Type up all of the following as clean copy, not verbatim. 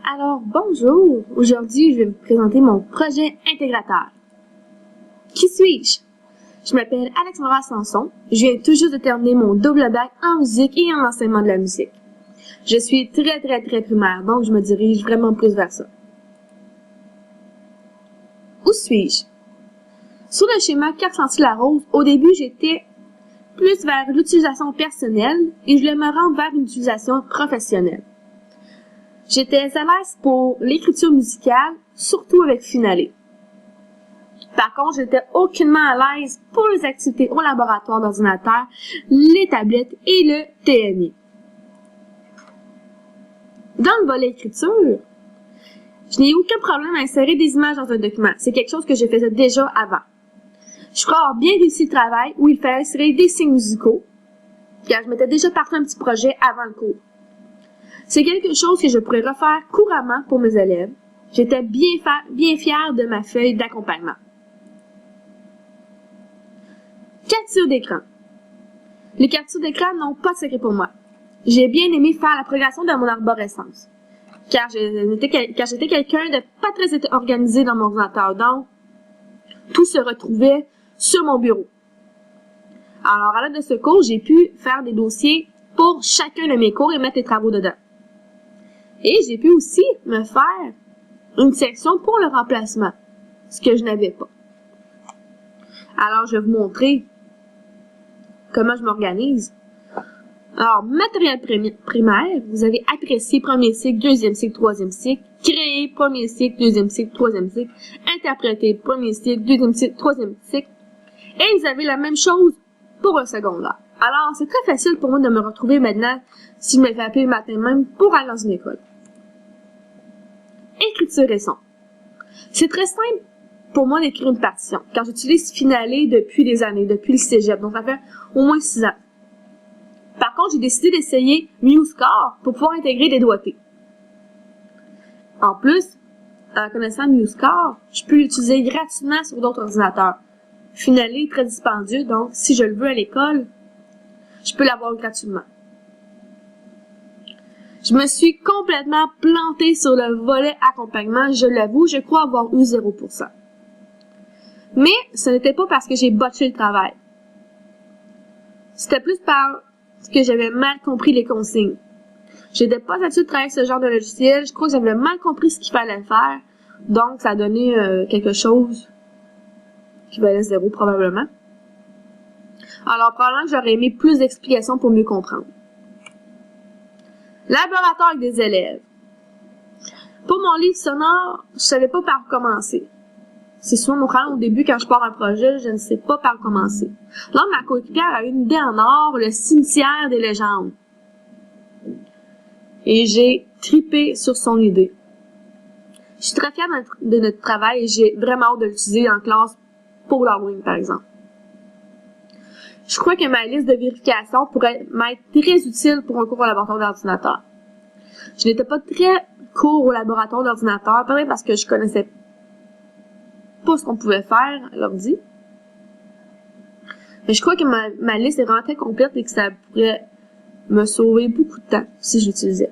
Alors, bonjour! Aujourd'hui, je vais vous présenter mon projet intégrateur. Qui suis-je? Je m'appelle Alexandra Sanson. Je viens tout juste de terminer mon double bac en musique et en enseignement de la musique. Je suis très primaire, donc je me dirige vraiment plus vers ça. Où suis-je? Sur le schéma Carte Sensi-Larose, au début, j'étais plus vers l'utilisation personnelle et je voulais me rendre vers une utilisation professionnelle. J'étais à l'aise pour l'écriture musicale, surtout avec Finale. Par contre, j'étais aucunement à l'aise pour les activités au laboratoire d'ordinateur, les tablettes et le TNI. Dans le volet écriture, je n'ai eu aucun problème à insérer des images dans un document. C'est quelque chose que je faisais déjà avant. Je crois avoir bien réussi le travail où il fallait insérer des signes musicaux, car je m'étais déjà parti un petit projet avant le cours. C'est quelque chose que je pourrais refaire couramment pour mes élèves. J'étais bien fière de ma feuille d'accompagnement. Capture d'écran. Les captures d'écran n'ont pas de secret pour moi. J'ai bien aimé faire la progression de mon arborescence, car j'étais quelqu'un de pas très organisé dans mon ordinateur, donc tout se retrouvait sur mon bureau. Alors, à l'aide de ce cours, j'ai pu faire des dossiers pour chacun de mes cours et mettre les travaux dedans. Et j'ai pu aussi me faire une section pour le remplacement, ce que je n'avais pas. Alors, je vais vous montrer comment je m'organise. Alors, matériel primaire, vous avez apprécié premier cycle, deuxième cycle, troisième cycle, créer premier cycle, deuxième cycle, troisième cycle, interpréter premier cycle, deuxième cycle, troisième cycle. Et vous avez la même chose pour un secondaire. Alors, c'est très facile pour moi de me retrouver maintenant si je me fais appeler le matin même pour aller dans une école. Écriture et son. C'est très simple pour moi d'écrire une partition, car j'utilise Finale depuis des années, depuis le cégep, donc ça fait au moins 6 ans. Par contre, j'ai décidé d'essayer MuseScore pour pouvoir intégrer des doigtés. En plus, en connaissant MuseScore, je peux l'utiliser gratuitement sur d'autres ordinateurs. Finale est très dispendieux, donc si je le veux à l'école, je peux l'avoir gratuitement. Je me suis complètement plantée sur le volet accompagnement, je l'avoue, je crois avoir eu 0%. Mais ce n'était pas parce que j'ai botché le travail. C'était plus parce que j'avais mal compris les consignes. J'étais pas habituée de travailler ce genre de logiciel, je crois que j'avais mal compris ce qu'il fallait faire, donc ça a donné quelque chose qui valait 0 probablement. Alors probablement que j'aurais aimé plus d'explications pour mieux comprendre. Laboratoire avec des élèves. Pour mon livre sonore, je savais pas par où commencer. C'est souvent mon problème au début quand je pars un projet, je ne sais pas par où commencer. Là, ma coéquipière a une idée en or, le cimetière des légendes. Et j'ai tripé sur son idée. Je suis très fière de notre travail et j'ai vraiment hâte de l'utiliser en classe pour l'Halloween, par exemple. Je crois que ma liste de vérification pourrait m'être très utile pour un cours au laboratoire d'ordinateur. Je n'étais pas très cours au laboratoire d'ordinateur, peut-être parce que je connaissais pas ce qu'on pouvait faire à l'ordi. Mais je crois que ma liste est vraiment très complète et que ça pourrait me sauver beaucoup de temps si je l'utilisais.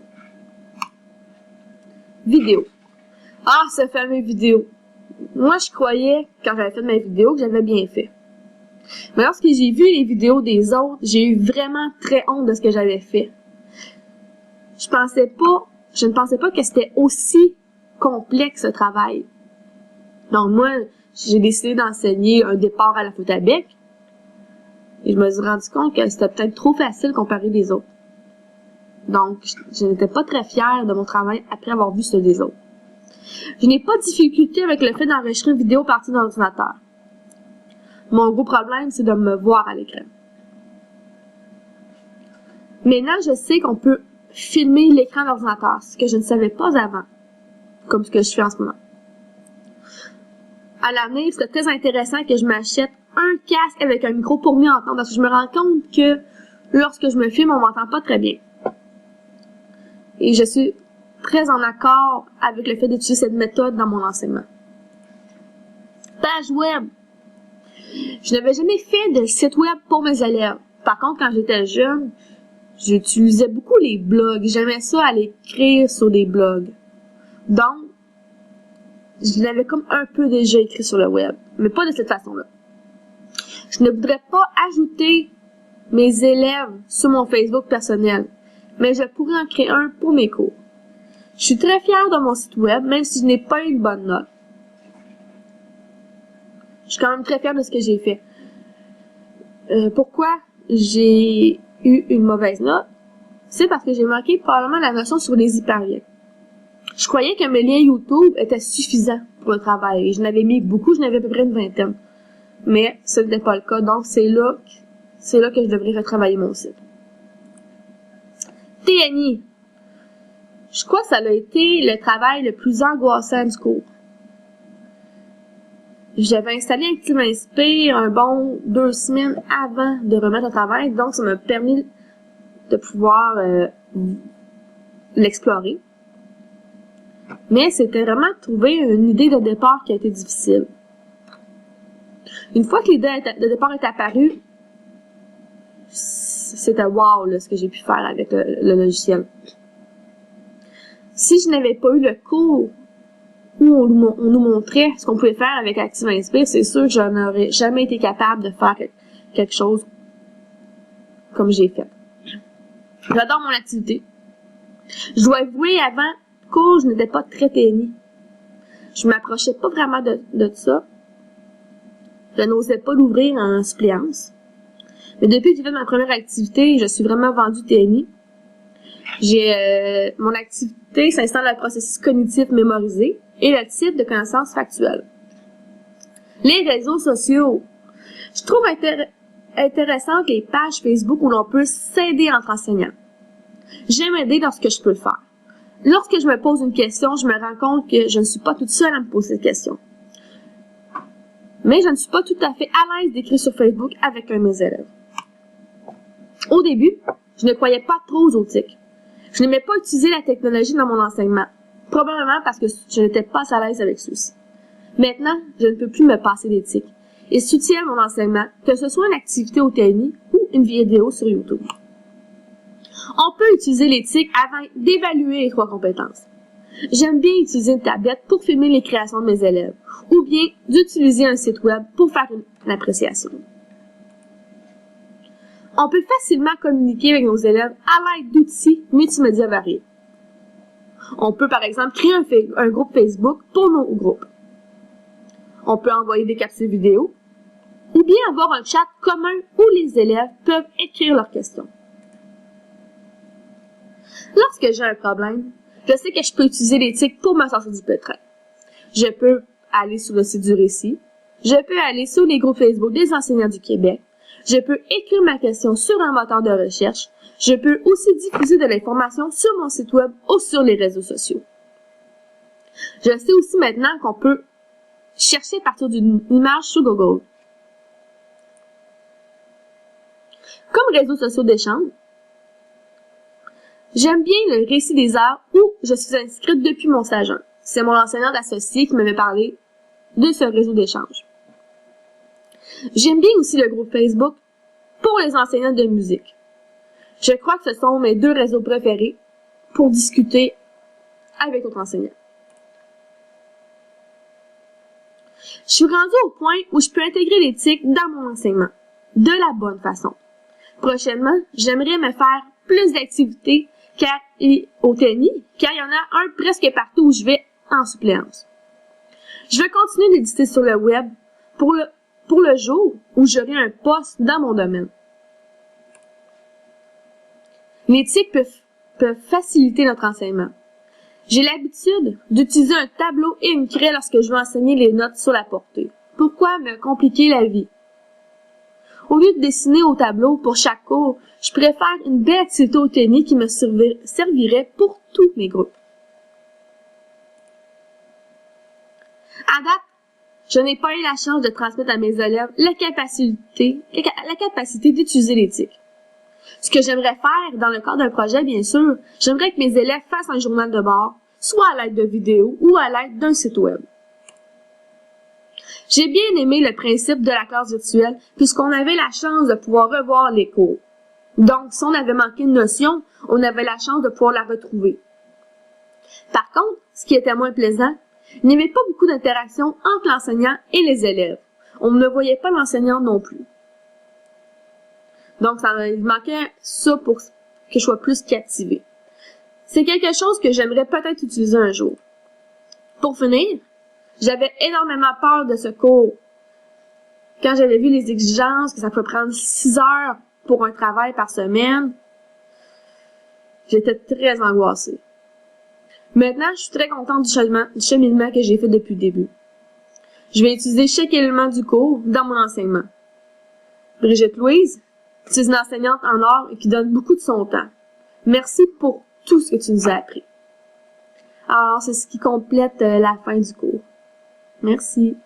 Vidéo. Ah, ce fameux vidéo. Moi, je croyais, quand j'avais fait ma vidéo, que j'avais bien fait. Mais lorsque j'ai vu les vidéos des autres, j'ai eu vraiment très honte de ce que j'avais fait. Je ne pensais pas que c'était aussi complexe ce travail. Donc moi, j'ai décidé d'enseigner un départ à la flûte à bec. Et je me suis rendu compte que c'était peut-être trop facile comparé des autres. Donc, je n'étais pas très fière de mon travail après avoir vu ceux des autres. Je n'ai pas de difficulté avec le fait d'enregistrer une vidéo partie d'un ordinateur. Mon gros problème, c'est de me voir à l'écran. Maintenant, je sais qu'on peut filmer l'écran de l'ordinateur, ce que je ne savais pas avant, comme ce que je fais en ce moment. À l'avenir, c'est très intéressant que je m'achète un casque avec un micro pour mieux entendre, parce que je me rends compte que lorsque je me filme, on m'entend pas très bien. Et je suis très en accord avec le fait d'utiliser cette méthode dans mon enseignement. Page web. Je n'avais jamais fait de site web pour mes élèves. Par contre, quand j'étais jeune, j'utilisais beaucoup les blogs. J'aimais ça aller écrire sur des blogs. Donc, je l'avais comme un peu déjà écrit sur le web, mais pas de cette façon-là. Je ne voudrais pas ajouter mes élèves sur mon Facebook personnel, mais je pourrais en créer un pour mes cours. Je suis très fière de mon site web, même si je n'ai pas eu une bonne note. Je suis quand même très fière de ce que j'ai fait. Pourquoi j'ai eu une mauvaise note? C'est parce que j'ai manqué probablement la notion sur les hyperliens. Je croyais que mes liens YouTube étaient suffisants pour le travail. Et je n'avais mis beaucoup, je n'avais à peu près une vingtaine. Mais ce n'était pas le cas, donc c'est là que je devrais retravailler mon site. TNI. Je crois que ça a été le travail le plus angoissant du cours. J'avais installé ActiveInspire un bon 2 semaines avant de remettre au travail, donc ça m'a permis de pouvoir l'explorer. Mais c'était vraiment de trouver une idée de départ qui a été difficile. Une fois que l'idée de départ est apparue, c'était wow là, ce que j'ai pu faire avec le logiciel. Si je n'avais pas eu le cours où on nous montrait ce qu'on pouvait faire avec ActiveInspire, c'est sûr que je n'aurais jamais été capable de faire quelque chose comme j'ai fait. J'adore mon activité. Je dois avouer, avant le cours, je n'étais pas très TNI. Je m'approchais pas vraiment de ça. Je n'osais pas l'ouvrir en suppléance. Mais depuis que j'ai fait ma première activité, je suis vraiment vendue TNI. Mon activité s'installe dans le processus cognitif mémorisé et le type de connaissances factuelles. Les réseaux sociaux. Je trouve intéressantes les pages Facebook où l'on peut s'aider entre enseignants. J'aime aider lorsque je peux le faire. Lorsque je me pose une question, je me rends compte que je ne suis pas toute seule à me poser cette question. Mais je ne suis pas tout à fait à l'aise d'écrire sur Facebook avec un de mes élèves. Au début, je ne croyais pas trop aux outils. Je n'aimais pas utiliser la technologie dans mon enseignement, probablement parce que je n'étais pas à l'aise avec ceux-ci. Maintenant, je ne peux plus me passer d'éthique et soutiens mon enseignement, que ce soit une activité au TNI ou une vidéo sur YouTube. On peut utiliser l'éthique avant d'évaluer les 3 compétences. J'aime bien utiliser une tablette pour filmer les créations de mes élèves, ou bien d'utiliser un site web pour faire une appréciation. On peut facilement communiquer avec nos élèves à l'aide d'outils multimédia variés. On peut par exemple créer un groupe Facebook pour nos groupes. On peut envoyer des capsules vidéo, ou bien avoir un chat commun où les élèves peuvent écrire leurs questions. Lorsque j'ai un problème, je sais que je peux utiliser l'éthique pour me sortir du pétrin. Je peux aller sur le site du récit, je peux aller sur les groupes Facebook des enseignants du Québec, je peux écrire ma question sur un moteur de recherche, je peux aussi diffuser de l'information sur mon site web ou sur les réseaux sociaux. Je sais aussi maintenant qu'on peut chercher à partir d'une image sur Google. Comme réseaux sociaux d'échange, j'aime bien le récit des arts où je suis inscrite depuis mon stage 1. C'est mon enseignant d'associé qui m'avait parlé de ce réseau d'échange. J'aime bien aussi le groupe Facebook pour les enseignants de musique. Je crois que ce sont mes 2 réseaux préférés pour discuter avec d'autres enseignants. Je suis rendue au point où je peux intégrer l'éthique dans mon enseignement, de la bonne façon. Prochainement, j'aimerais me faire plus d'activités au TNI, car il y en a un presque partout où je vais en suppléance. Je vais continuer d'éditer sur le web pour le jour où j'aurai un poste dans mon domaine. L'éthique peut faciliter notre enseignement. J'ai l'habitude d'utiliser un tableau et une craie lorsque je veux enseigner les notes sur la portée. Pourquoi me compliquer la vie? Au lieu de dessiner au tableau pour chaque cours, je préfère une belle activité au TNI qui me servirait pour tous mes groupes. À date, je n'ai pas eu la chance de transmettre à mes élèves la capacité d'utiliser l'éthique. Ce que j'aimerais faire dans le cadre d'un projet, bien sûr, j'aimerais que mes élèves fassent un journal de bord, soit à l'aide de vidéos ou à l'aide d'un site web. J'ai bien aimé le principe de la classe virtuelle puisqu'on avait la chance de pouvoir revoir les cours. Donc, si on avait manqué une notion, on avait la chance de pouvoir la retrouver. Par contre, ce qui était moins plaisant, il n'y avait pas beaucoup d'interaction entre l'enseignant et les élèves. On ne voyait pas l'enseignant non plus. Donc, il manquait ça pour que je sois plus captivée. C'est quelque chose que j'aimerais peut-être utiliser un jour. Pour finir, j'avais énormément peur de ce cours. Quand j'avais vu les exigences, que ça pouvait prendre 6 heures pour un travail par semaine, j'étais très angoissée. Maintenant, je suis très contente du cheminement que j'ai fait depuis le début. Je vais utiliser chaque élément du cours dans mon enseignement. Brigitte Louise, tu es une enseignante en art et qui donne beaucoup de son temps. Merci pour tout ce que tu nous as appris. Alors, c'est ce qui complète la fin du cours. Merci.